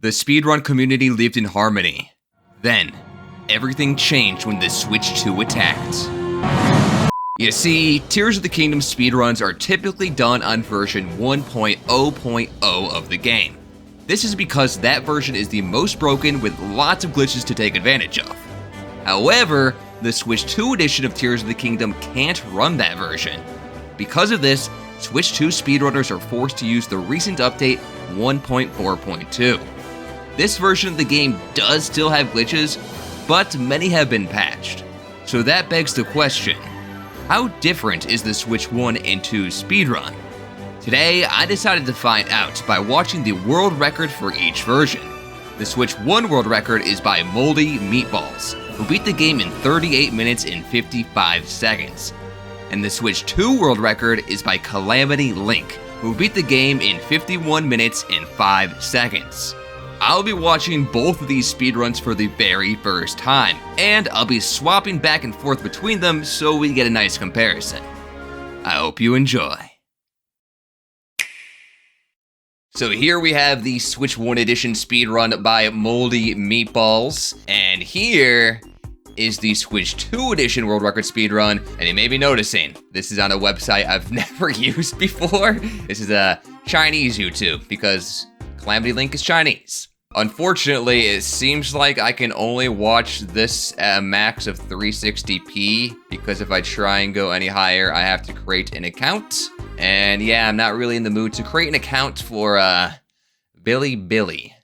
The speedrun community lived in harmony. Then, everything changed when the Switch 2 attacked. You see, Tears of the Kingdom speedruns are typically done on version 1.0.0 of the game. This is because that version is the most broken with lots of glitches to take advantage of. However, the Switch 2 edition of Tears of the Kingdom can't run that version. Because of this, Switch 2 speedrunners are forced to use the recent update 1.4.2. This version of the game does still have glitches, but many have been patched. So that begs the question, how different is the Switch 1 and 2 speedrun? Today, I decided to find out by watching the world record for each version. The Switch 1 world record is by MoldyMeatballs, who beat the game in 38 minutes and 55 seconds. And the Switch 2 world record is by Calamity Link, who beat the game in 51 minutes and 5 seconds. I'll be watching both of these speedruns for the very first time, and I'll be swapping back and forth between them so we get a nice comparison. I hope you enjoy. So here we have the Switch 1 edition speedrun by MoldyMeatballs, and here is the Switch 2 edition world record speedrun, and you may be noticing, this is on a website I've never used before. This is a Chinese YouTube, because Calamity Link is Chinese. Unfortunately, it seems like I can only watch this at a max of 360p, because if I try and go any higher, I have to create an account. And yeah, I'm not really in the mood to create an account for, Billy.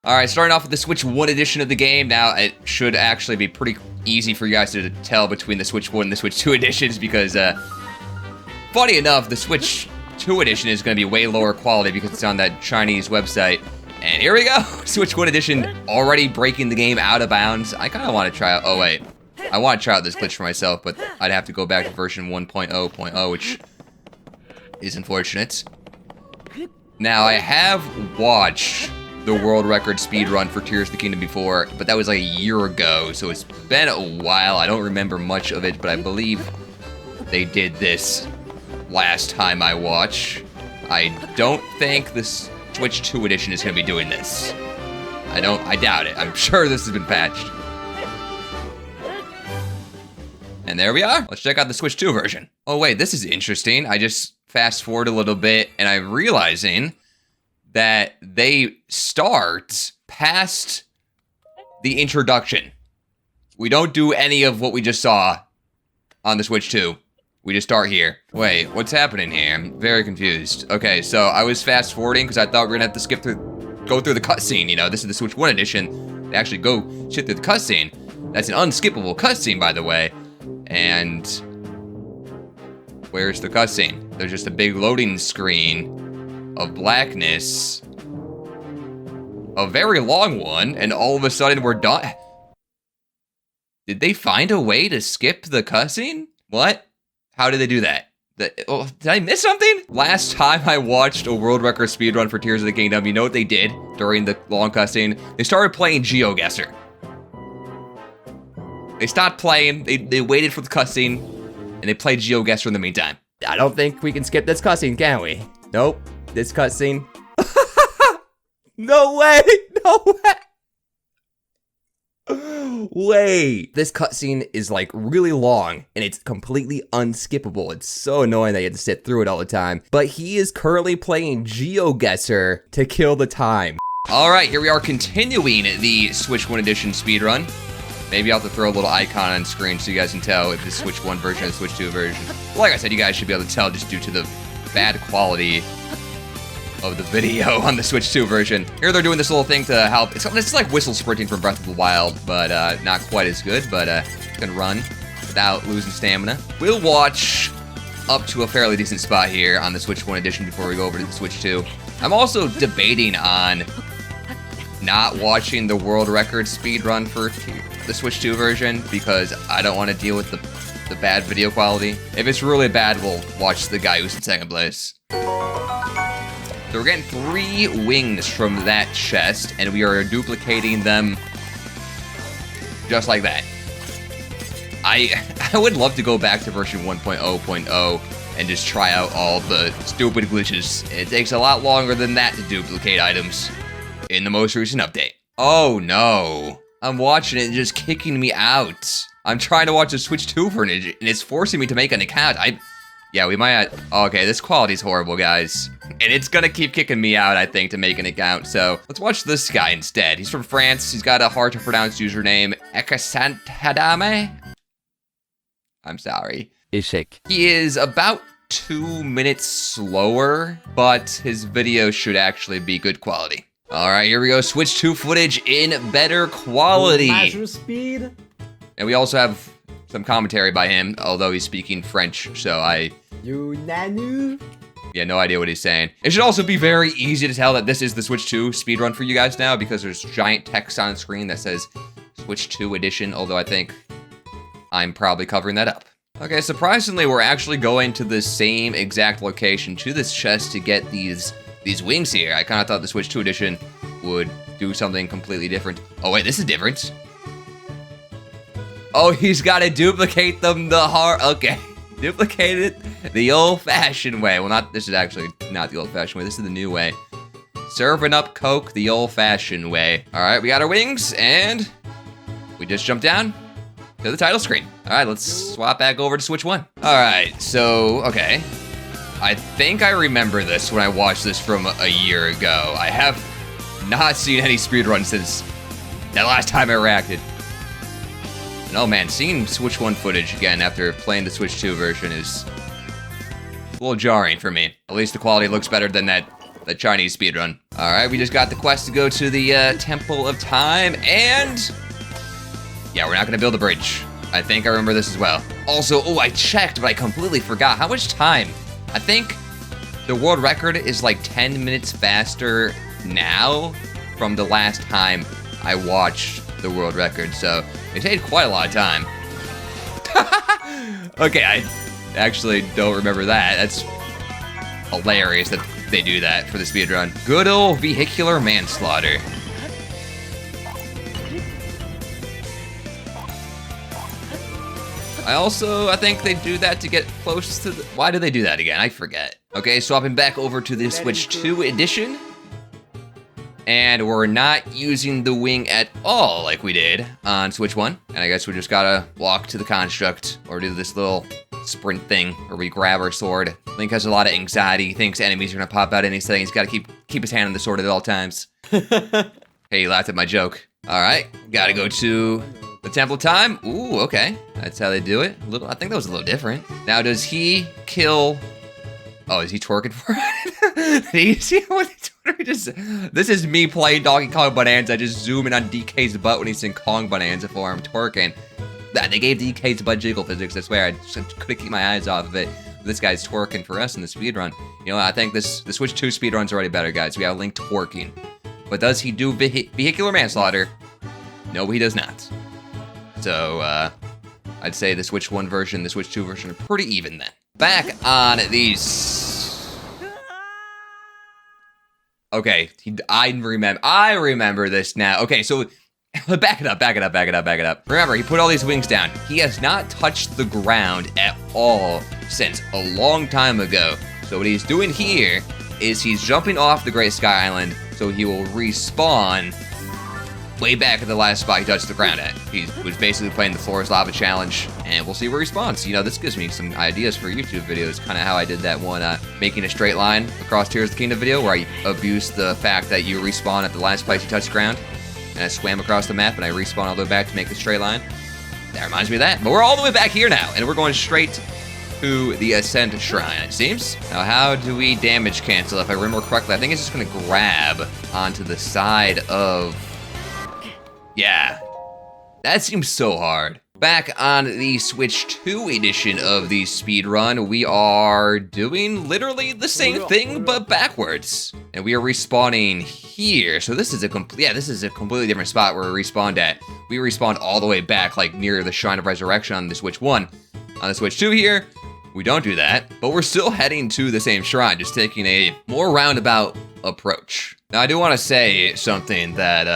Alright, starting off with the Switch 1 edition of the game. Now, it should actually be pretty easy for you guys to tell between the Switch 1 and the Switch 2 editions, because, funny enough, the Switch 2 edition is going to be way lower quality because it's on that Chinese website. And here we go! Switch 1 edition already breaking the game out of bounds. I kind of want to try out, oh wait. I want to try out this glitch for myself, but I'd have to go back to version 1.0.0, which is unfortunate. Now, I have watched the world record speedrun for Tears of the Kingdom before, but that was like a year ago, so it's been a while. I don't remember much of it, but I believe they did this last time I watched. I don't think this Switch 2 edition is going to be doing this. I doubt it. I'm sure this has been patched. And there we are. Let's check out the Switch 2 version. Oh wait, this is interesting. I just fast forward a little bit and I'm realizing that they start past the introduction. We don't do any of what we just saw on the Switch 2. We just start here. Wait, what's happening here? I'm very confused. Okay, so I was fast forwarding because I thought we were gonna have to go through the cutscene, you know? This is the Switch 1 edition. They actually go shit through the cutscene. That's an unskippable cutscene, by the way. And where's the cutscene? There's just a big loading screen of blackness. A very long one, and all of a sudden we're done. Did they find a way to skip the cutscene? What? How did they do that? Did I miss something? Last time I watched a world record speedrun for Tears of the Kingdom, you know what they did during the long cutscene? They started playing GeoGuessr. They stopped playing, they waited for the cutscene, and they played GeoGuessr in the meantime. I don't think we can skip this cutscene, can we? Nope, this cutscene. No way, no way. Wait, this cutscene is like really long and it's completely unskippable. It's so annoying that you have to sit through it all the time. But he is currently playing GeoGuessr to kill the time. All right, here we are continuing the Switch 1 edition speedrun. Maybe I'll have to throw a little icon on screen so you guys can tell if the Switch 1 version or the Switch 2 version. Like I said, you guys should be able to tell just due to the bad quality of the video on the Switch 2 version. Here they're doing this little thing to help. It's like whistle sprinting from Breath of the Wild, but not quite as good, but you can run without losing stamina. We'll watch up to a fairly decent spot here on the Switch 1 edition before we go over to the Switch 2. I'm also debating on not watching the world record speedrun for the Switch 2 version because I don't want to deal with the bad video quality. If it's really bad, we'll watch the guy who's in second place. So we're getting 3 wings from that chest, and we are duplicating them just like that. I would love to go back to version 1.0.0 and just try out all the stupid glitches. It takes a lot longer than that to duplicate items in the most recent update. Oh no, I'm watching it and just kicking me out. I'm trying to watch the Switch 2 version and it's forcing me to make an account. Yeah, we might, okay, this quality's horrible, guys. And it's gonna keep kicking me out, I think, to make an account. So let's watch this guy instead. He's from France. He's got a hard to pronounce username, Echecetdame. I'm sorry. Échec. He is about 2 minutes slower, but his video should actually be good quality. All right, here we go. Switch 2 footage in better quality. Measure speed. And we also have some commentary by him, although he's speaking French, so You nanu. yeah, no idea what he's saying. It should also be very easy to tell that this is the Switch 2 speedrun for you guys now, because there's giant text on screen that says Switch 2 edition, although I think I'm probably covering that up. Okay, surprisingly, we're actually going to the same exact location to this chest to get these wings here. I kind of thought the Switch 2 edition would do something completely different. Oh wait, this is different. Oh, he's got to duplicate them okay. Duplicate it the old-fashioned way. Well, this is actually not the old-fashioned way. This is the new way. Serving up Coke the old-fashioned way. All right, we got our wings, and we just jumped down to the title screen. All right, let's swap back over to Switch 1. All right, so, okay. I think I remember this when I watched this from a year ago. I have not seen any speedruns since that last time I reacted. And oh man, seeing Switch 1 footage again after playing the Switch 2 version is a little jarring for me. At least the quality looks better than that Chinese speedrun. All right, we just got the quest to go to the Temple of Time, and yeah, we're not gonna build a bridge. I think I remember this as well. Also, oh, I checked, but I completely forgot. How much time? I think the world record is like 10 minutes faster now from the last time I watched the world record, so it takes quite a lot of time. Okay, I actually don't remember that. That's hilarious that they do that for the speedrun. Good old vehicular manslaughter. I think they do that to get close to the... Why do they do that again? I forget. Okay, swapping back over to the Switch 2 edition. And we're not using the wing at all like we did on Switch 1. And I guess we just gotta walk to the construct or do this little sprint thing where we grab our sword. Link has a lot of anxiety. He thinks enemies are gonna pop out anything. He's gotta keep his hand on the sword at all times. Hey, you laughed at my joke. All right, gotta go to the Temple of Time. Ooh, okay. That's how they do it. I think that was a little different. Now, does he kill... Oh, is he twerking for it? Did you see what he just... This is me playing Donkey Kong Bonanza. Just zoom in on DK's butt when he's in Kong Bonanza for him twerking. They gave DK's butt jiggle physics, I swear. I just couldn't keep my eyes off of it. This guy's twerking for us in the speedrun. You know, I think the Switch 2 speedrun's already better, guys. We have Link twerking. But does he do vehicular manslaughter? No, he does not. So, I'd say the Switch 1 version, the Switch 2 version are pretty even then. Back on these... Okay, I remember this now. Okay, so back it up. Remember, he put all these wings down. He has not touched the ground at all since a long time ago. So what he's doing here is he's jumping off the Great Sky Island, so he will respawn way back at the last spot he touched the ground at. He was basically playing the Floor is Lava challenge, and we'll see where he spawns. You know, this gives me some ideas for YouTube videos, kind of how I did that one, making a straight line across Tears of the Kingdom video, where I abused the fact that you respawn at the last place you touch the ground, and I swam across the map, and I respawn all the way back to make the straight line. That reminds me of that. But we're all the way back here now, and we're going straight to the Ascent Shrine, it seems. Now, how do we damage cancel? If I remember correctly, I think it's just going to grab onto the side of... Yeah, that seems so hard. Back on the Switch 2 edition of the speedrun, we are doing literally the same thing, but backwards. And we are respawning here. So this is a completely different spot where we respawned at. We respawned all the way back, like near the Shrine of Resurrection on the Switch 1. On the Switch 2 here, we don't do that, but we're still heading to the same shrine, just taking a more roundabout approach. Now, I do want to say something that,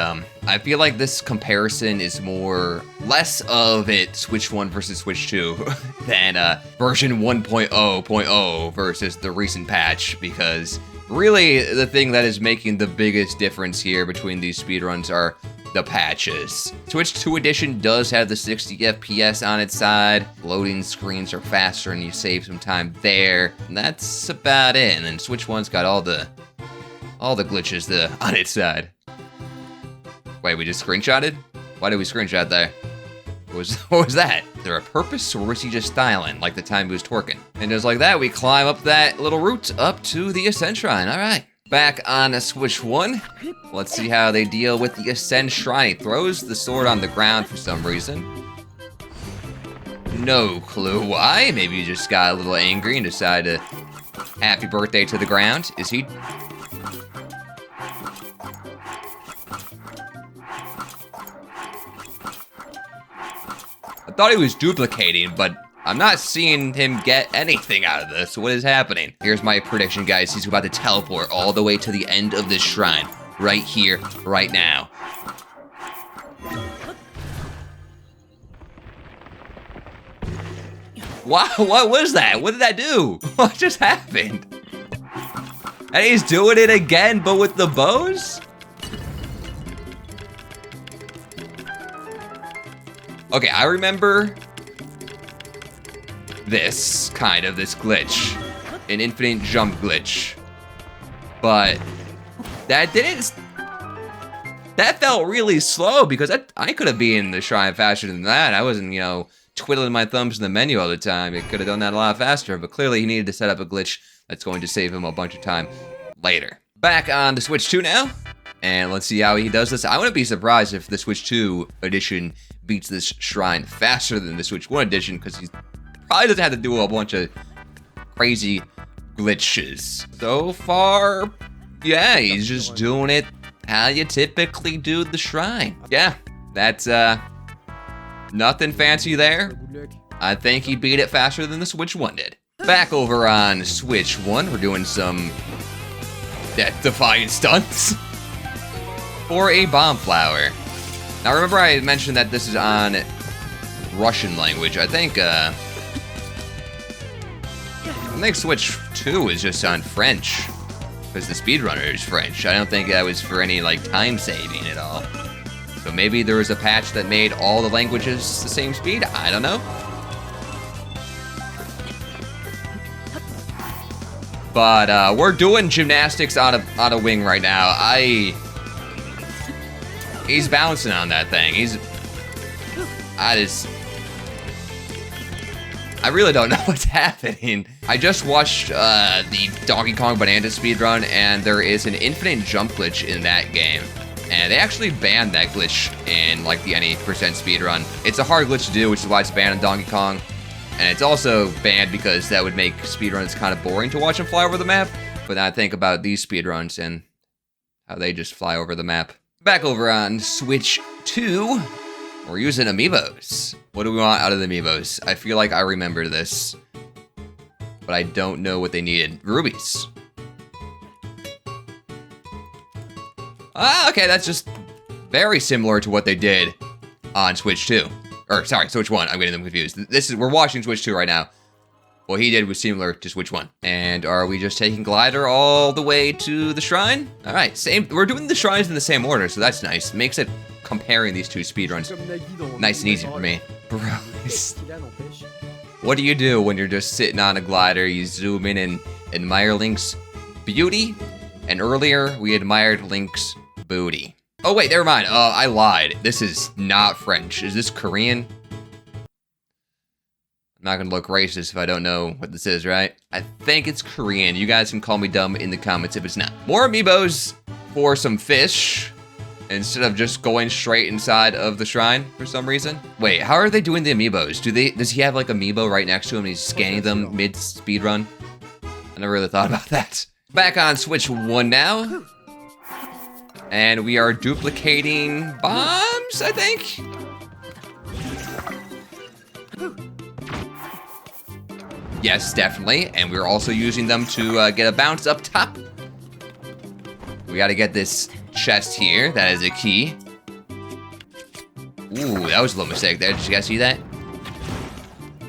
I feel like this comparison is less of it Switch 1 versus Switch 2 than version 1.0.0 versus the recent patch, because really the thing that is making the biggest difference here between these speedruns are the patches. Switch 2 edition does have the 60 FPS on its side. Loading screens are faster and you save some time there. And that's about it. And then Switch 1's got all the glitches on its side. Wait, we just screenshotted? Why did we screenshot there? What was that? Is there a purpose, or was he just styling like the time he was twerking? And just like that, we climb up that little route up to the Ascend Shrine. All right. Back on Switch 1. Let's see how they deal with the Ascend Shrine. He throws the sword on the ground for some reason. No clue why. Maybe he just got a little angry and decided to happy birthday to the ground. Is he? I thought he was duplicating, but I'm not seeing him get anything out of this. What is happening? Here's my prediction, guys. He's about to teleport all the way to the end of this shrine. Right here, right now. Wow, what was that? What did that do? What just happened? And he's doing it again, but with the bows? Okay, I remember this glitch, an infinite jump glitch, but that felt really slow, because I could have been in the shrine faster than that. I wasn't, twiddling my thumbs in the menu all the time. It could have done that a lot faster, but clearly he needed to set up a glitch that's going to save him a bunch of time later. Back on the Switch 2 now, and let's see how he does this. I wouldn't be surprised if the Switch 2 edition beats this shrine faster than the Switch 1 edition, because he probably doesn't have to do a bunch of crazy glitches. So far, yeah, he's just doing it how you typically do the shrine. Yeah, that's nothing fancy there. I think he beat it faster than the Switch 1 did. Back over on Switch 1, we're doing some death-defying stunts for a bomb flower. Now remember I mentioned that this is on Russian language. I think Switch 2 is just on French, because the speedrunner is French. I don't think that was for any time saving at all. So maybe there was a patch that made all the languages the same speed. I don't know. But we're doing gymnastics on a wing right now. He's bouncing on that thing. I really don't know what's happening. I just watched the Donkey Kong Banana speedrun, and there is an infinite jump glitch in that game. And they actually banned that glitch in the any percent speedrun. It's a hard glitch to do, which is why it's banned in Donkey Kong. And it's also banned because that would make speedruns kind of boring to watch them fly over the map. But now I think about these speedruns and how they just fly over the map. Back over on Switch 2, we're using amiibos. What do we want out of the amiibos? I feel like I remember this, but I don't know what they needed. Rubies. Ah, okay, that's just very similar to what they did on Switch 2. Or, sorry, Switch 1. I'm getting them confused. We're watching Switch 2 right now. What he did was similar to Switch 1. And are we just taking Glider all the way to the shrine? All right, same. We're doing the shrines in the same order, so that's nice. Makes it comparing these two speedruns nice and easy for me. Bro, what do you do when you're just sitting on a glider? You zoom in and admire Link's beauty, and earlier we admired Link's booty. Oh wait, never mind. I lied. This is not French. Is this Korean? I'm not gonna look racist if I don't know what this is, right? I think it's Korean. You guys can call me dumb in the comments if it's not. More amiibos for some fish, instead of just going straight inside of the shrine for some reason. Wait, how are they doing the amiibos? Does he have amiibo right next to him and he's scanning them mid speedrun? I never really thought about that. Back on Switch 1 now. And we are duplicating bombs, I think? Yes, definitely. And we're also using them to get a bounce up top. We gotta get this chest here. That is a key. Ooh, that was a little mistake there. Did you guys see that?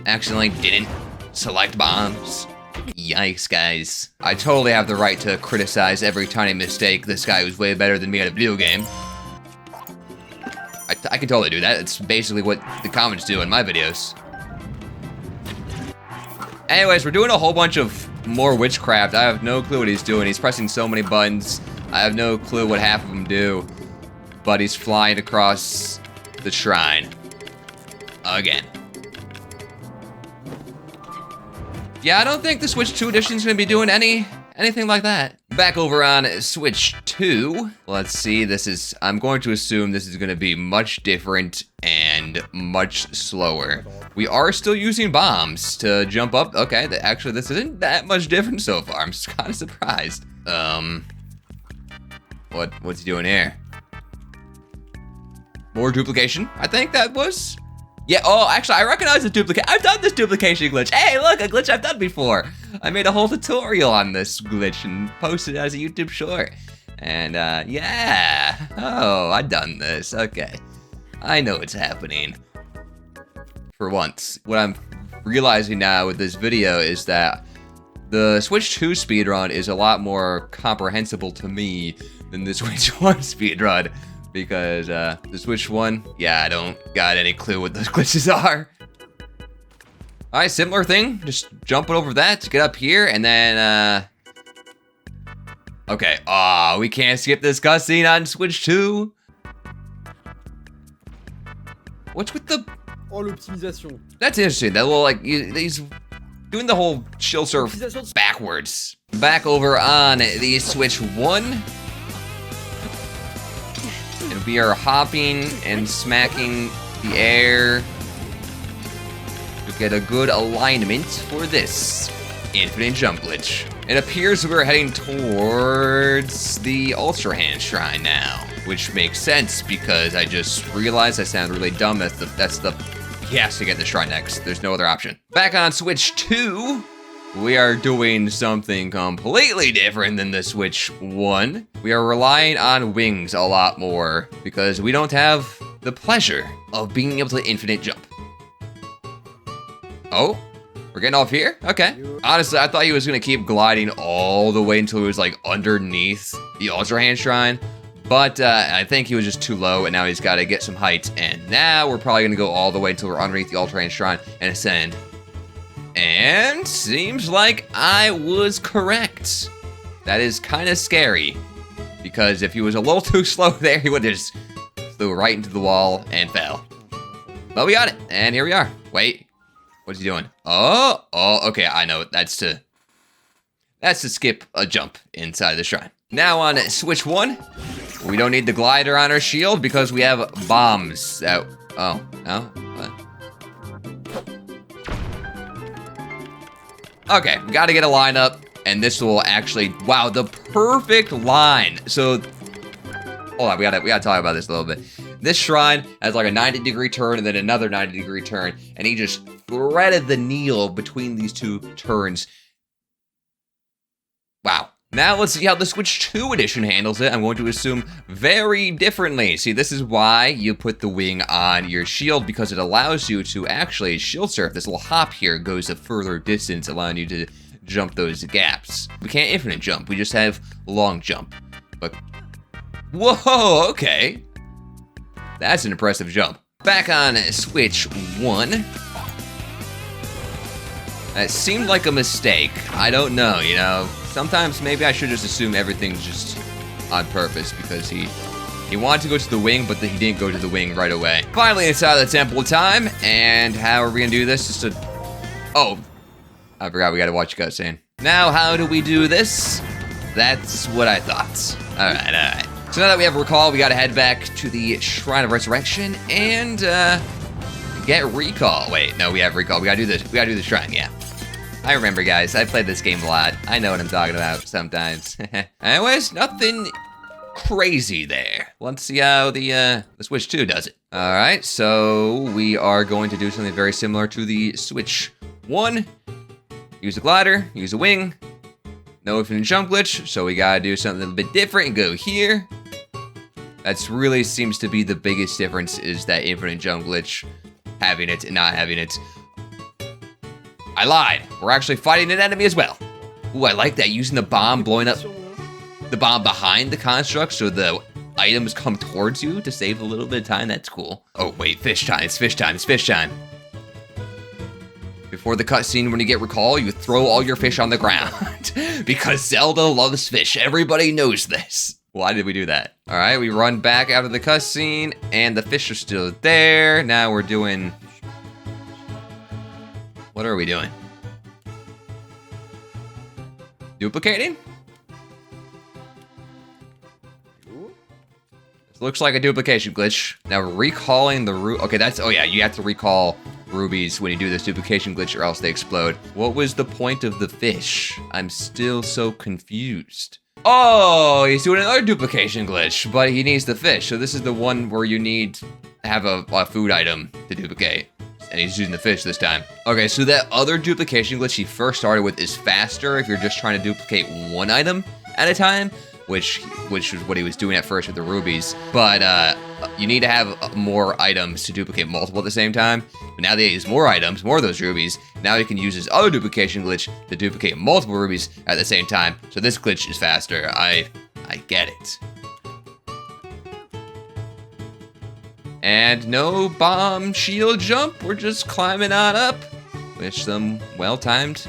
Accidentally didn't select bombs. Yikes, guys. I totally have the right to criticize every tiny mistake. This guy was way better than me at a video game. I can totally do that. It's basically what the comments do in my videos. Anyways, we're doing a whole bunch of more witchcraft. I have no clue what he's doing. He's pressing so many buttons. I have no clue what half of them do. But he's flying across the shrine. Again. Yeah, I don't think the Switch 2 edition is going to be doing anything like that. Back over on Switch 2. Let's see, I'm going to assume this is going to be much different and much slower. We are still using bombs to jump up. Okay, actually, this isn't that much different so far. I'm just kind of surprised. What's he doing here? More duplication, I think that was. Yeah, oh, actually, I recognize the duplicate. I've done this duplication glitch. Hey, look, a glitch I've done before. I made a whole tutorial on this glitch and posted it as a YouTube short. And, yeah. Oh, I've done this. Okay. I know what's happening. For once. What I'm realizing now with this video is that the Switch 2 speedrun is a lot more comprehensible to me than the Switch 1 speedrun. Because, the Switch 1, yeah, I don't got any clue what those glitches are. Alright, similar thing. Just jumping over that to get up here, and then, okay, we can't skip this cutscene on Switch 2. What's with the... Oh, l'optimisation. That's interesting. That little, like, he's doing the whole shield surf backwards. Back over on the Switch 1. And we are hopping and smacking the air to get a good alignment for this infinite jump glitch. It appears we're heading towards the Ultra Hand Shrine now, which makes sense because I just realized I sound really dumb. He has to get the shrine next. There's no other option. Back on Switch 2. We are doing something completely different than the Switch 1. We are relying on wings a lot more because we don't have the pleasure of being able to infinite jump. Oh, we're getting off here? Okay. Honestly, I thought he was gonna keep gliding all the way until he was like underneath the Ultra Hand Shrine. But I think he was just too low and now he's gotta get some height. And now we're probably gonna go all the way until we're underneath the Ultra Hand Shrine and ascend. And seems like I was correct. That is kind of scary. Because if he was a little too slow there, he would have just flew right into the wall and fell. But we got it, and here we are. Wait, what's he doing? Oh, okay, I know. That's to skip a jump inside the shrine. Now on Switch 1, we don't need the glider on our shield because we have bombs that, oh, no, what? Okay, we gotta get a line up, and this will actually, wow, the perfect line. So, hold on, we gotta talk about this a little bit. This shrine has like a 90-degree turn and then another 90-degree turn, and he just threaded the needle between these two turns. Wow. Now let's see how the Switch 2 edition handles it. I'm going to assume very differently. See, this is why you put the wing on your shield, because it allows you to actually shield surf. This little hop here goes a further distance, allowing you to jump those gaps. We can't infinite jump, we just have long jump. But, whoa, okay. That's an impressive jump. Back on Switch 1. That seemed like a mistake. I don't know, you know. Sometimes maybe I should just assume everything's just on purpose because he wanted to go to the wing, but he didn't go to the wing right away. Finally inside the temple time, and how are we gonna do this? Oh, I forgot we gotta watch the cutscene. Now, how do we do this? That's what I thought. All right. So now that we have recall, we gotta head back to the Shrine of Resurrection and get recall. Wait, no, we have recall. We gotta do this. We gotta do the shrine. Yeah. I remember, guys. I played this game a lot. I know what I'm talking about sometimes. Anyways, nothing crazy there. Let's see how the Switch 2 does it. All right, so we are going to do something very similar to the Switch 1. Use a glider, use a wing. No infinite jump glitch, so we gotta do something a little bit different and go here. That's really seems to be the biggest difference, is that infinite jump glitch, having it and not having it. I lied. We're actually fighting an enemy as well. Ooh, I like that, using the bomb, blowing up the bomb behind the construct so the items come towards you to save a little bit of time. That's cool. Oh, wait, fish time. It's fish time. It's fish time. Before the cutscene, when you get recall, you throw all your fish on the ground. Because Zelda loves fish. Everybody knows this. Why did we do that? All right, we run back out of the cutscene, and the fish are still there. Now we're doing... What are we doing? Duplicating? This looks like a duplication glitch. Now recalling the okay, that's, oh yeah, you have to recall rubies when you do this duplication glitch or else they explode. What was the point of the fish? I'm still so confused. Oh, he's doing another duplication glitch, but he needs the fish. So this is the one where you need to have a food item to duplicate. And he's using the fish this time. Okay, so that other duplication glitch he first started with is faster if you're just trying to duplicate one item at a time, which was what he was doing at first with the rubies. But you need to have more items to duplicate multiple at the same time. But now that he has more items, more of those rubies, now he can use his other duplication glitch to duplicate multiple rubies at the same time. So this glitch is faster. I get it. And no bomb shield jump, we're just climbing on up with some well-timed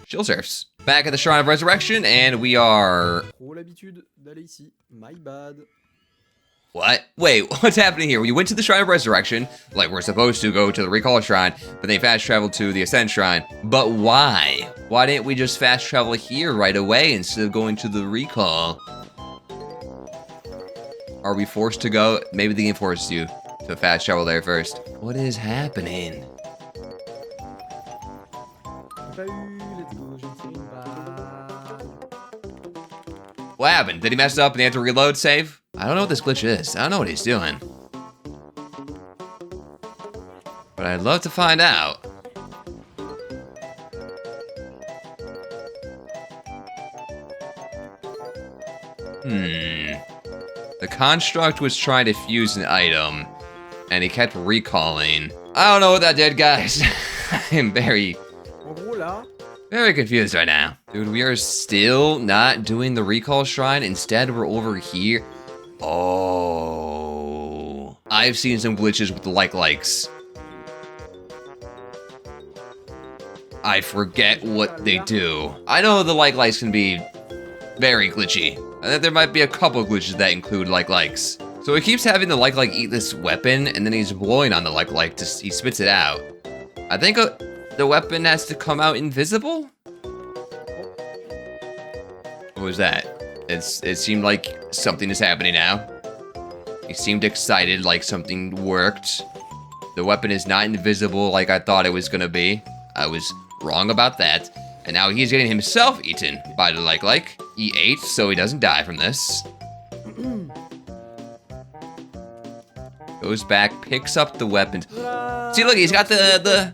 shield surfs. Back at the Shrine of Resurrection, and we are... Trop l'habitude d'aller ici. My bad. What? Wait, what's happening here? We went to the Shrine of Resurrection, like we're supposed to go to the Recall Shrine, but they fast traveled to the Ascent Shrine. But why? Why didn't we just fast travel here right away instead of going to the Recall? Are we forced to go? Maybe the game forced you to fast travel there first. What is happening? What happened? Did he mess up and he had to reload save? I don't know what this glitch is. I don't know what he's doing. But I'd love to find out. The construct was trying to fuse an item, and he kept recalling. I don't know what that did, guys. I am very confused right now. Dude, we are still not doing the recall shrine. Instead, we're over here. Oh. I've seen some glitches with the likes. I forget what they do. I know the likes can be very glitchy. I think there might be a couple glitches that include likes. So he keeps having the like eat this weapon, and then he's blowing on the like he spits it out. I think the weapon has to come out invisible? What was that? It seemed like something is happening now. He seemed excited, like something worked. The weapon is not invisible like I thought it was gonna be. I was wrong about that. And now he's getting himself eaten by the like. He ate so he doesn't die from this. Goes back, picks up the weapons. See, look, he's got the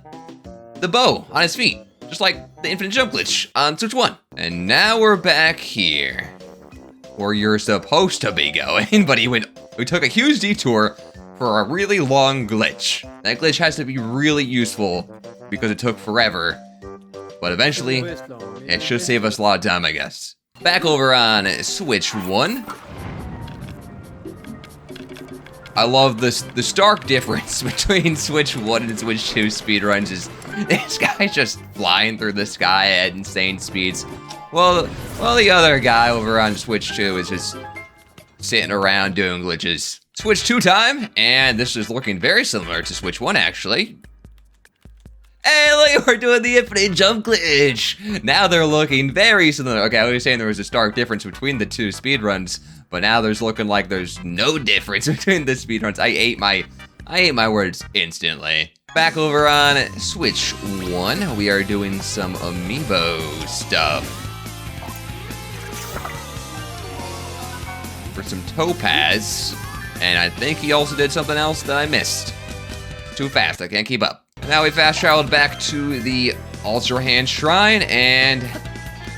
bow on his feet, just like the infinite jump glitch on Switch 1. And now we're back here, where you're supposed to be going, but we took a huge detour for a really long glitch. That glitch has to be really useful because it took forever, but eventually it should save us a lot of time, I guess. Back over on Switch 1. I love the stark difference between Switch 1 and Switch 2 speedruns is this guy's just flying through the sky at insane speeds. Well, the other guy over on Switch 2 is just sitting around doing glitches. Switch 2 time, and this is looking very similar to Switch 1 actually. Hey, look, we're doing the infinite jump glitch. Now they're looking very similar. Okay, I was saying there was a stark difference between the two speedruns, but now there's looking like there's no difference between the speedruns. I ate my words instantly. Back over on Switch 1, we are doing some amiibo stuff. For some topaz, and I think he also did something else that I missed. Too fast, I can't keep up. Now we fast traveled back to the Ultra Hand Shrine, and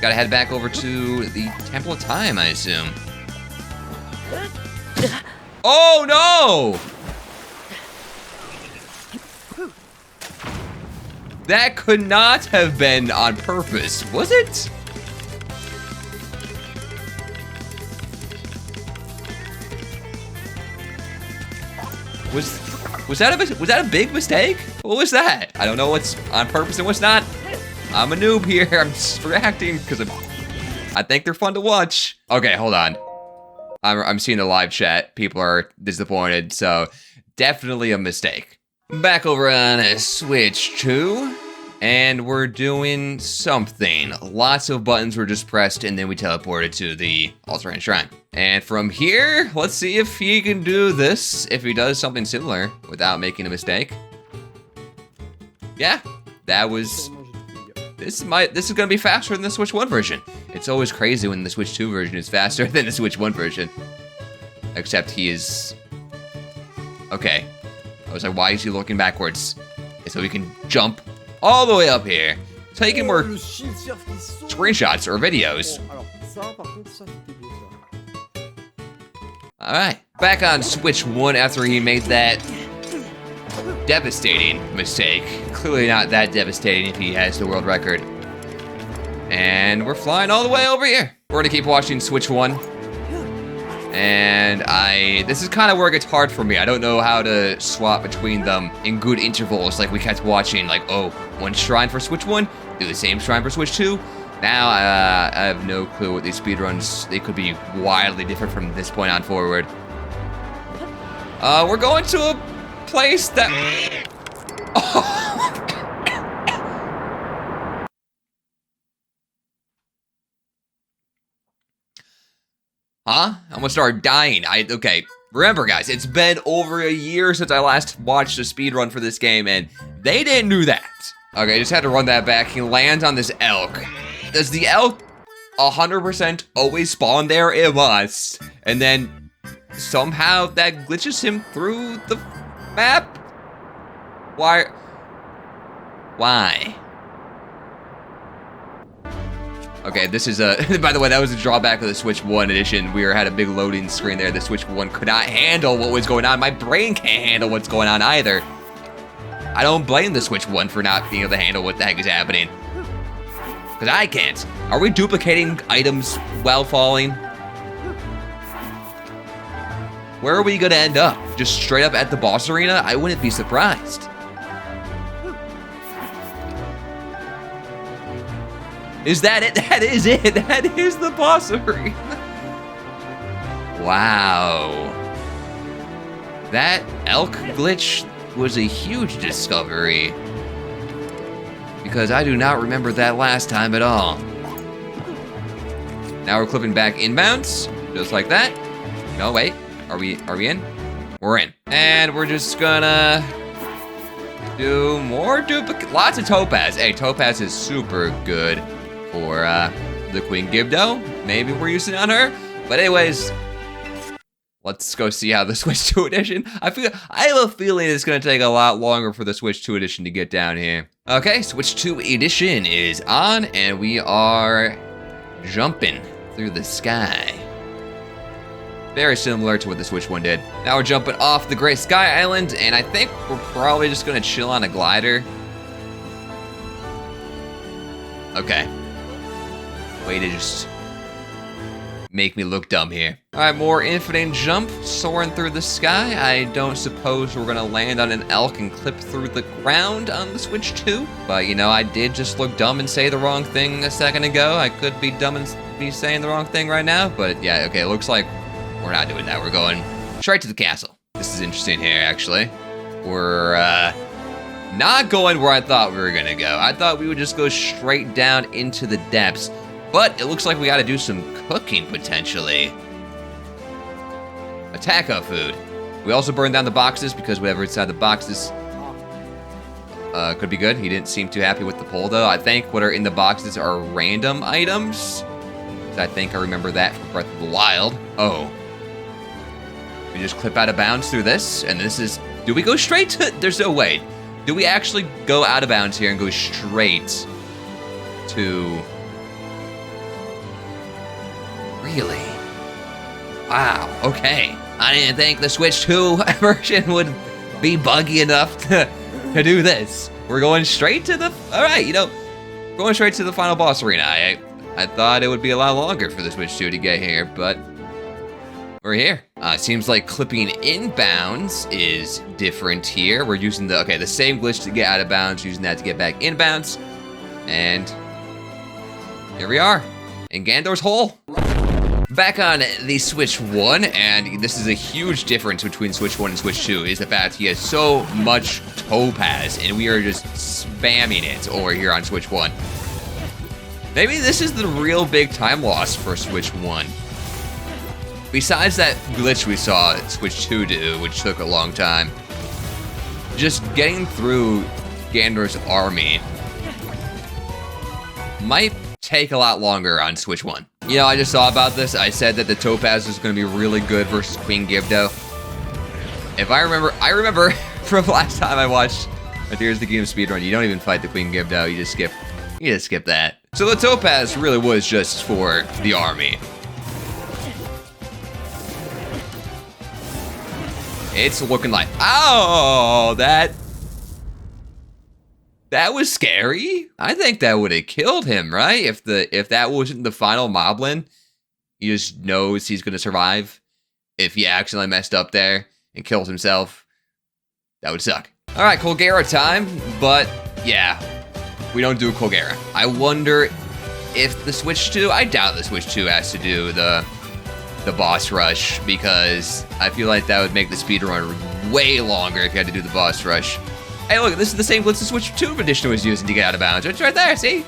gotta head back over to the Temple of Time, I assume. Oh no! That could not have been on purpose, was it? Was that a big mistake? What was that? I don't know what's on purpose and what's not. I'm a noob here. I'm just reacting because I think they're fun to watch. Okay, hold on. I'm seeing the live chat. People are disappointed, so definitely a mistake. Back over on Switch 2, and we're doing something. Lots of buttons were just pressed, and then we teleported to the alternate shrine. And from here, let's see if he can do this, if he does something similar without making a mistake. Yeah, that was... This is gonna be faster than the Switch 1 version. It's always crazy when the Switch 2 version is faster than the Switch 1 version. Except he is... Okay. I was like, why is he looking backwards? Okay, so he can jump all the way up here, taking more screenshots or videos. Alright, back on Switch 1 after he made that devastating mistake. Clearly not that devastating if he has the world record. And we're flying all the way over here. We're gonna keep watching Switch 1. And this is kind of where it gets hard for me. I don't know how to swap between them in good intervals. Like we kept watching, like, oh, one shrine for Switch 1, do the same shrine for Switch 2. Now I have no clue what these speedruns, they could be wildly different from this point on forward. We're going to a place that... Huh? I almost started dying. Okay, remember guys, it's been over a year since I last watched a speedrun for this game, and they didn't do that. Okay, just had to run that back. He lands on this elk. Does the elk 100% always spawn there? It must. And then somehow that glitches him through the map? Why? Okay, this is a, by the way, that was a drawback of the Switch 1 edition. We had a big loading screen there. The Switch 1 could not handle what was going on. My brain can't handle what's going on either. I don't blame the Switch 1 for not being able to handle what the heck is happening. Because I can't. Are we duplicating items while falling? Where are we gonna end up? Just straight up at the boss arena? I wouldn't be surprised. Is that it? That is it. That is the boss arena. Wow. That elk glitch was a huge discovery. Because I do not remember that last time at all. Now we're clipping back inbounds, just like that. No, wait. Are we in? We're in. And we're just gonna do more duplicate. Lots of topaz. Hey, topaz is super good for the Queen Gibdo. Maybe we're using it on her. But anyways, let's go see how the Switch 2 edition. I have a feeling it's gonna take a lot longer for the Switch 2 edition to get down here. Okay, Switch 2 edition is on, and we are jumping through the sky. Very similar to what the Switch 1 did. Now we're jumping off the Great Sky Island, and I think we're probably just gonna chill on a glider. Okay. Way to just make me look dumb here. All right, more infinite jump, soaring through the sky. I don't suppose we're gonna land on an elk and clip through the ground on the Switch 2. But you know, I did just look dumb and say the wrong thing a second ago. I could be dumb and be saying the wrong thing right now, but yeah, okay, it looks like we're not doing that. We're going straight to the castle. This is interesting here, actually. We're not going where I thought we were gonna go. I thought we would just go straight down into the depths, but it looks like we gotta do some cooking, potentially. Attack-up food. We also burned down the boxes because whatever inside the boxes could be good. He didn't seem too happy with the poll, though. I think what are in the boxes are random items. I think I remember that from Breath of the Wild. Oh. We just clip out of bounds through this, and this is... Do we go straight to... There's no way. Do we actually go out of bounds here and go straight to... Really? Wow, okay. I didn't think the Switch 2 version would be buggy enough to do this. We're going straight to the, all right, you know, going straight to the final boss arena. I thought it would be a lot longer for the Switch 2 to get here, but we're here. Seems like clipping inbounds is different here. We're using the same glitch to get out of bounds, using that to get back inbounds. And here we are, in Ganondorf's hole. Back on the Switch 1, and this is a huge difference between Switch 1 and Switch 2, is the fact he has so much topaz, and we are just spamming it over here on Switch 1. Maybe this is the real big time loss for Switch 1. Besides that glitch we saw Switch 2 do, which took a long time, just getting through Ganondorf's army might take a lot longer on Switch 1. You know, I just thought about this. I said that the topaz was going to be really good versus Queen Gibdo. If I remember from last time I watched a Tears of the Kingdom speedrun, you don't even fight the Queen Gibdo, you just skip that. So the topaz really was just for the army. It's looking like, oh, that was scary. I think that would have killed him, right? If that wasn't the final moblin, he just knows he's gonna survive. If he accidentally messed up there and killed himself, that would suck. All right, Colgera time, but yeah, we don't do Colgera. I wonder if the Switch 2, I doubt the Switch 2 has to do the boss rush, because I feel like that would make the speedrun way longer if you had to do the boss rush. Hey, look, this is the same glitch the Switch 2 edition was using to get out of bounds. It's right there, see?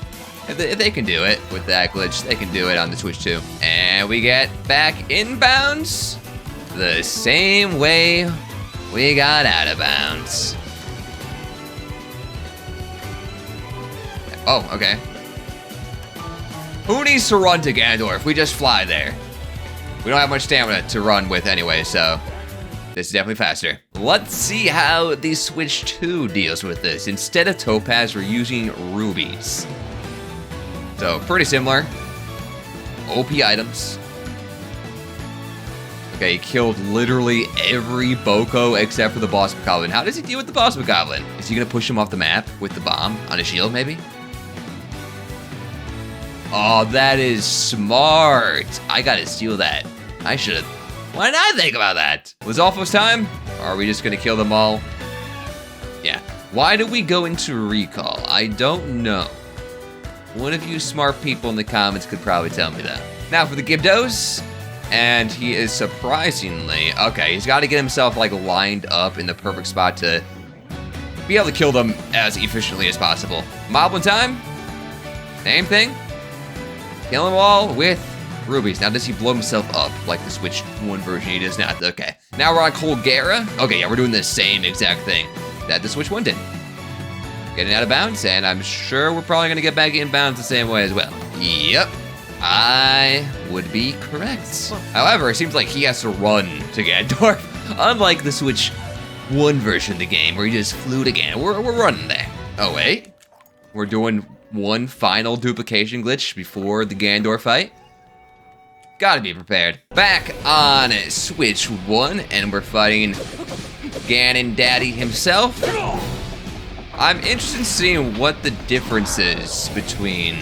If they can do it with that glitch, they can do it on the Switch 2. And we get back inbounds the same way we got out of bounds. Oh, okay. Who needs to run to Ganondorf? We just fly there. We don't have much stamina to run with anyway, so this is definitely faster. Let's see how the Switch 2 deals with this. Instead of topaz, we're using rubies. So, pretty similar. OP items. Okay, he killed literally every Boko except for the boss Goblin. How does he deal with the boss Goblin? Is he gonna push him off the map with the bomb on his shield, maybe? Oh, that is smart. I gotta steal that. I should've. Why didn't I think about that? Was Alpha's time? Or are we just gonna kill them all? Yeah. Why did we go into recall? I don't know. One of you smart people in the comments could probably tell me that. Now for the Gibdos. And he is surprisingly, okay, he's got to get himself like lined up in the perfect spot to be able to kill them as efficiently as possible. Moblin time. Same thing. Kill them all with rubies. Now, does he blow himself up like the Switch 1 version? He does not. Okay. Now we're on Colgera. Okay, yeah, we're doing the same exact thing that the Switch 1 did. Getting out of bounds, and I'm sure we're probably going to get back in bounds the same way as well. Yep. I would be correct. However, it seems like he has to run to Ganondorf, unlike the Switch 1 version of the game where he just flew to Ganondorf. We're running there. Oh, wait. We're doing one final duplication glitch before the Ganondorf fight. Gotta be prepared. Back on Switch 1, and we're fighting Ganon Daddy himself. I'm interested in seeing what the difference is between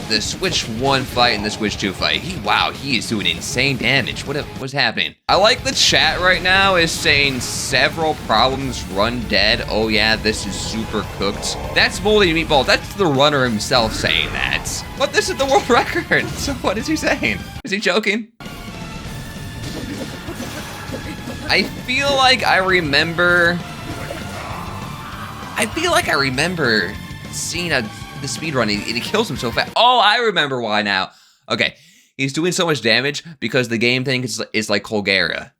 the Switch 1 fight and the Switch 2 fight. Wow, he is doing insane damage. What's happening? I like the chat right now is saying several problems run dead. Oh yeah, this is super cooked. That's MoldyMeatballs. That's the runner himself saying that. But this is the world record. So what is he saying? Is he joking? I feel like I remember seeing the speedrun, he kills him so fast. Oh, I remember why now. Okay, he's doing so much damage because the game thinks it's like Colgera,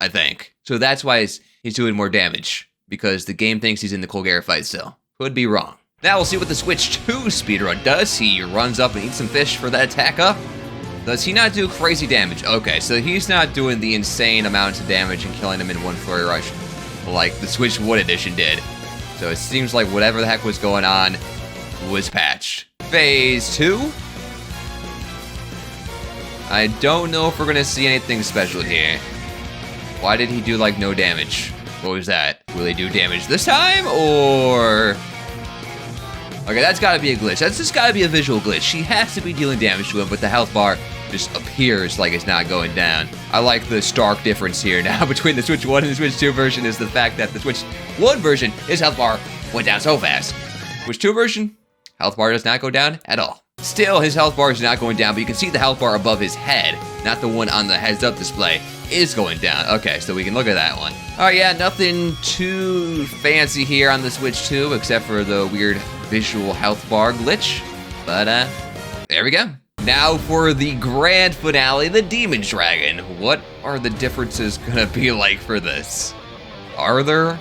I think. So that's why he's doing more damage, because the game thinks he's in the Colgera fight still. Could be wrong. Now we'll see what the Switch 2 speedrun does. He runs up and eats some fish for that attack up. Does he not do crazy damage? Okay, so he's not doing the insane amounts of damage and killing him in one flurry rush like the Switch 1 edition did. So it seems like whatever the heck was going on was patched. Phase 2. I don't know if we're gonna see anything special here. Why did he do like no damage? What was that? Will he do damage this time or? Okay, that's gotta be a glitch. That's just gotta be a visual glitch. She has to be dealing damage to him, but the health bar just appears like it's not going down. I like the stark difference here now between the Switch 1 and the Switch 2 version is the fact that the Switch 1 version, his health bar went down so fast. Switch 2 version, health bar does not go down at all. Still, his health bar is not going down, but you can see the health bar above his head, not the one on the heads-up display, is going down. Okay, so we can look at that one. All right, yeah, nothing too fancy here on the Switch 2, except for the weird visual health bar glitch. But, there we go. Now for the grand finale, the Demon Dragon. What are the differences gonna be like for this? Are there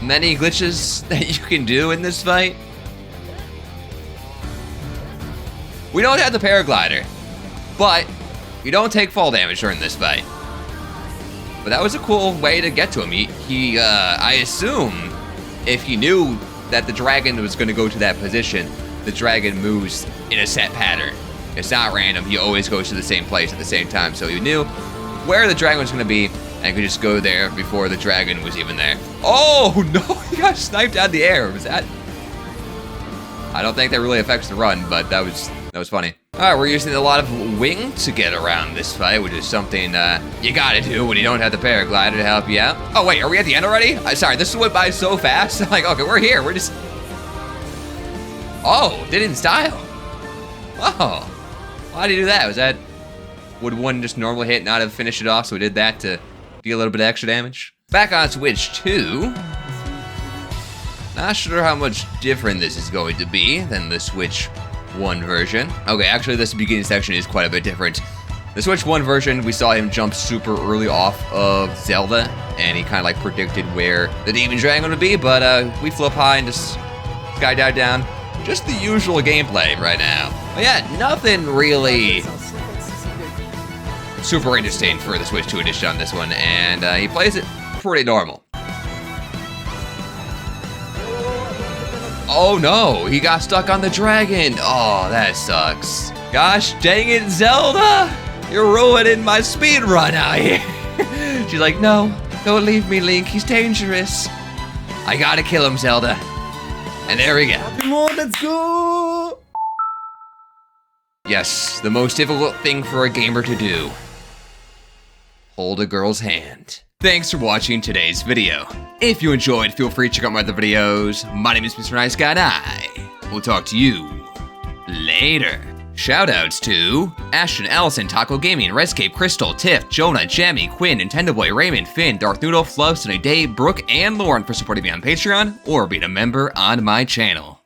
many glitches that you can do in this fight? We don't have the paraglider, but you don't take fall damage during this fight. But that was a cool way to get to him. He I assume, if he knew that the dragon was gonna go to that position, the dragon moves in a set pattern. It's not random, he always goes to the same place at the same time, so he knew where the dragon was gonna be and could just go there before the dragon was even there. Oh no, he got sniped out of the air. Was that? I don't think that really affects the run, but that was funny. All right, we're using a lot of wing to get around this fight, which is something you gotta do when you don't have the paraglider to help you out. Oh wait, are we at the end already? Sorry, this went by so fast. I'm like, okay, we're here. We're just. Oh, did it in style. Oh, why did he do that? Was that? Would one just normal hit not have finished it off? So we did that to deal a little bit of extra damage. Back on Switch 2. Not sure how much different this is going to be than the Switch 1 version. Okay, actually this beginning section is quite a bit different. The Switch 1 version, we saw him jump super early off of Zelda, and he kind of like predicted where the Demon Dragon would be, but we flew up high and just skydive down. Just the usual gameplay right now. But yeah, nothing really super interesting for the Switch 2 edition on this one, and he plays it pretty normal. Oh no, he got stuck on the dragon. Oh, that sucks. Gosh dang it, Zelda! You're ruining my speedrun out here. She's like, no, don't leave me, Link, he's dangerous. I gotta kill him, Zelda. And there we go. Come on, let's go! Yes, the most difficult thing for a gamer to do. Hold a girl's hand. Thanks for watching today's video. If you enjoyed, feel free to check out my other videos. My name is Mr. Nice Guy, and I will talk to you later. Shoutouts to Ashton, Allison, Taco Gaming, Rescape, Crystal, Tiff, Jonah, Jammy, Quinn, Nintendo Boy, Raymond, Finn, Darth Noodle, Fluff, Sunny Day, Brooke, and Lauren for supporting me on Patreon or being a member on my channel.